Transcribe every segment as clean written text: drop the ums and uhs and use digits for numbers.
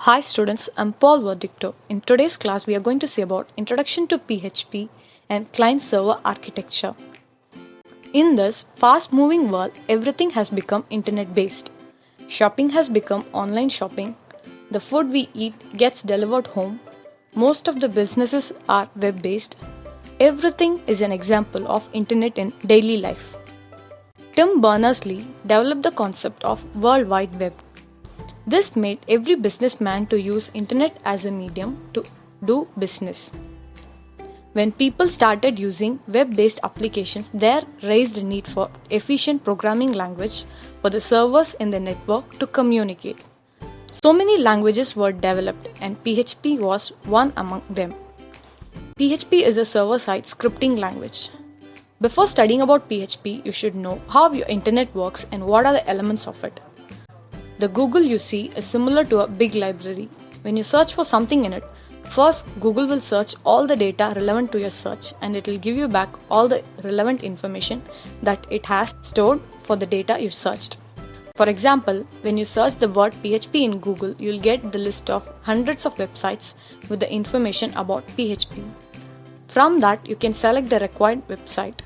Hi students, I'm Paul Verdicto. In today's class, we are going to see about Introduction to PHP and Client-Server Architecture. In this fast-moving world, everything has become internet-based. Shopping has become online shopping. The food we eat gets delivered home. Most of the businesses are web-based. Everything is an example of internet in daily life. Tim Berners-Lee developed the concept of World Wide Web. This made every businessman to use internet as a medium to do business. When people started using web-based applications, there raised a need for efficient programming language for the servers in the network to communicate. So many languages were developed and PHP was one among them. PHP is a server-side scripting language. Before studying about PHP, you should know how your internet works and what are the elements of it. The Google you see is similar to a big library. When you search for something in it, first Google will search all the data relevant to your search and it will give you back all the relevant information that it has stored for the data you searched. For example, when you search the word PHP in Google, you will get the list of hundreds of websites with the information about PHP. From that, you can select the required website.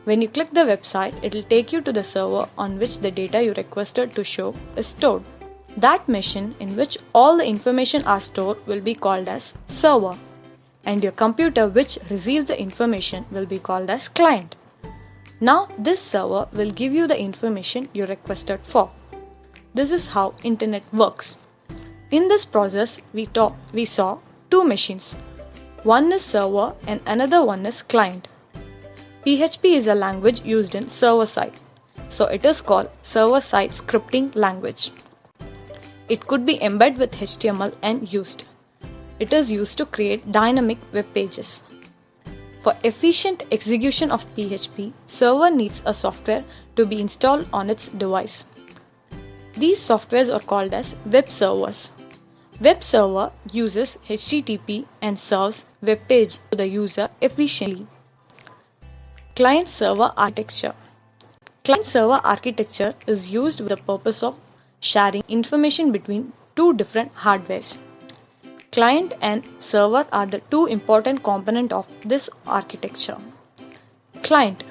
When you click the website, it will take you to the server on which the data you requested to show is stored. That machine in which all the information are stored will be called as server, and your computer which receives the information will be called as client. Now this server will give you the information you requested for. This is how internet works. In this process, we saw two machines. One is server and another one is client. PHP is a language used in server-side, so it is called server-side scripting language. It could be embedded with HTML and used. It is used to create dynamic web pages. For efficient execution of PHP, server needs a software to be installed on its device. These softwares are called as web servers. Web server uses HTTP and serves web page to the user efficiently. Client-server architecture. Client-server architecture is used with the purpose of sharing information between two different hardwares. Client and server are the two important components of this architecture. Client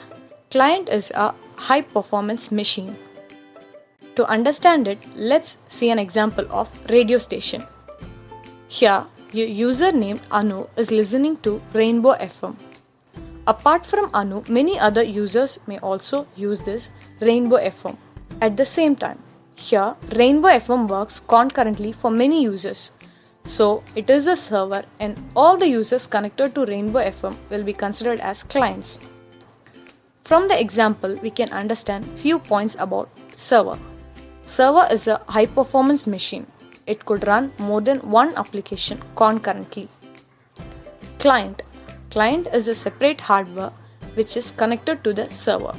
is a high-performance machine. To understand it, let's see an example of radio station. Here, your user named Anu is listening to Rainbow FM. Apart from Anu, many other users may also use this Rainbow FM at the same time. Here, Rainbow FM works concurrently for many users. So, it is a server and all the users connected to Rainbow FM will be considered as clients. From the example, we can understand few points about server. Server is a high-performance machine. It could run more than one application concurrently. Client is a separate hardware which is connected to the server.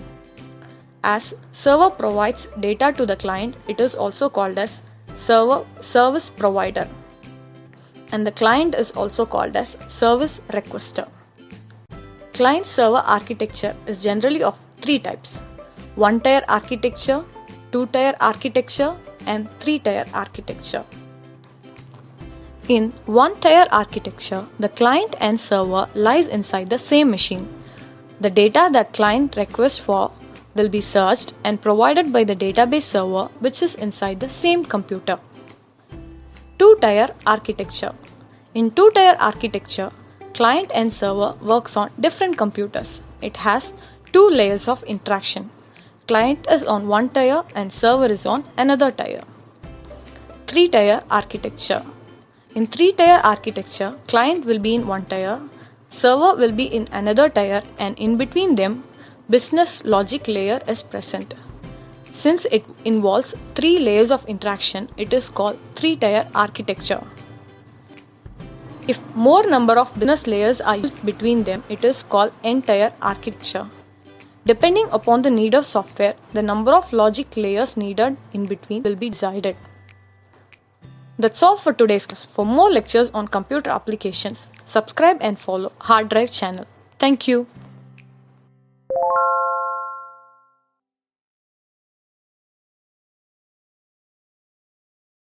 As server provides data to the client, it is also called as service provider. And the client is also called as service requester. Client-server architecture is generally of three types: one-tier architecture, two-tier architecture, and three-tier architecture. In one-tier architecture, the client and server lies inside the same machine. The data that client requests for will be searched and provided by the database server which is inside the same computer. Two-tier architecture. In two-tier architecture, client and server works on different computers. It has two layers of interaction. Client is on one tier and server is on another tier. Three-tier architecture. In three-tier architecture, client will be in one tier, server will be in another tier, and in between them, business logic layer is present. Since it involves three layers of interaction, it is called three-tier architecture. If more number of business layers are used between them, it is called n-tier architecture. Depending upon the need of software, the number of logic layers needed in between will be decided. That's all for today's class. For more lectures on computer applications, subscribe and follow Hard Drive channel. Thank you.